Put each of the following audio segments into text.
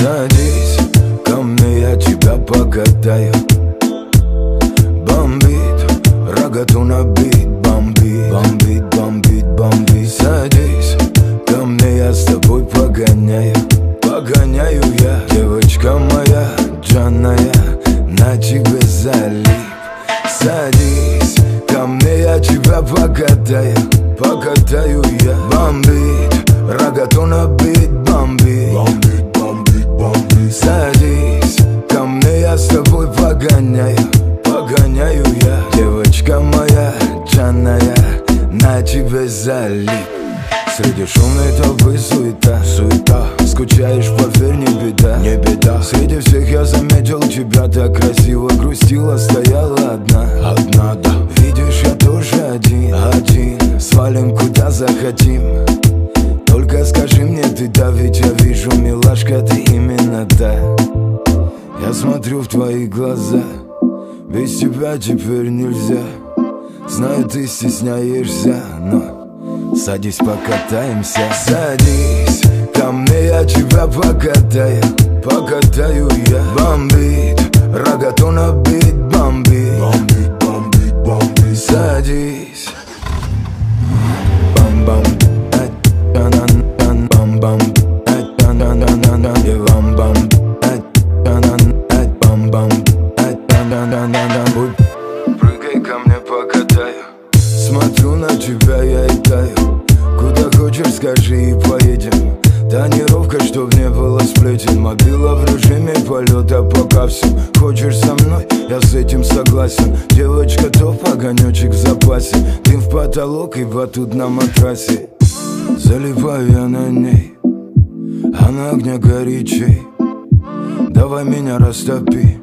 Садись ко мне, я тебя покатаю. Бомбит, рогату набит, бомбит, бомбит, бомбит, бомбит. Садись ко мне, я с тобой погоняю. Погоняю я, девочка моя, джанная, на тебе залип. Садись ко мне, я тебя покатаю. Покатаю я. Бомбит, рогату набит, бомбит, бомбит, бомбит, бомбит. Садись ко мне, я с тобой погоняю. Погоняю я, девочка моя, джанная, на тебе залип. Среди шумной толпы суета, суета. Скучаешь, поверь, не беда, не беда. Среди всех я заметил тебя, так красиво грустила, стояла одна, одна, да. Видишь, я тоже один, один. Свалим куда захотим. Только скажи мне ты, да, ведь я вижу, милашка, ты именно та. Я смотрю в твои глаза, без тебя теперь нельзя. Знаю, ты стесняешься, но садись, покатаемся. Садись ко мне, я тебя покатаю. Покатаю я. Бомбит, рогату набит, бомбит, бомбит, бомбит, бомбит. Садись. Бам-бам, ай-та-на-на-на, бам-бам, ай-та-на-на-на-на, бам-бам, ай-та-на-на-на, бам-бам, ай-та-на-на-на-на. Прыгай ко мне, покатаю. Смотрю на тебя, я и таю. Куда хочешь, скажи и поедем. Тонировка, чтоб не было сплетен. Мобила в режиме полета, пока все. Хочешь со мной, я с этим согласен. Девочка, топ, огонечек в запасе. Дым в потолок и батут на матрасе. Залипаю я на ней, а на огне горячей. Давай меня растопи,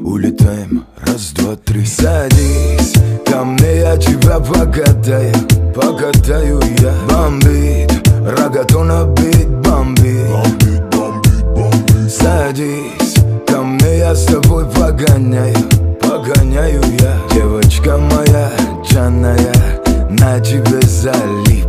улетаем, раз, два, три. Садись ко мне, я тебя покатаю. Покатаю я. Бомбит, рогату набит, бомбит, бомбит, бомбит, бомбит. Садись ко мне, я с тобой погоняю. Погоняю я, девочка моя, джанная, на тебе залип.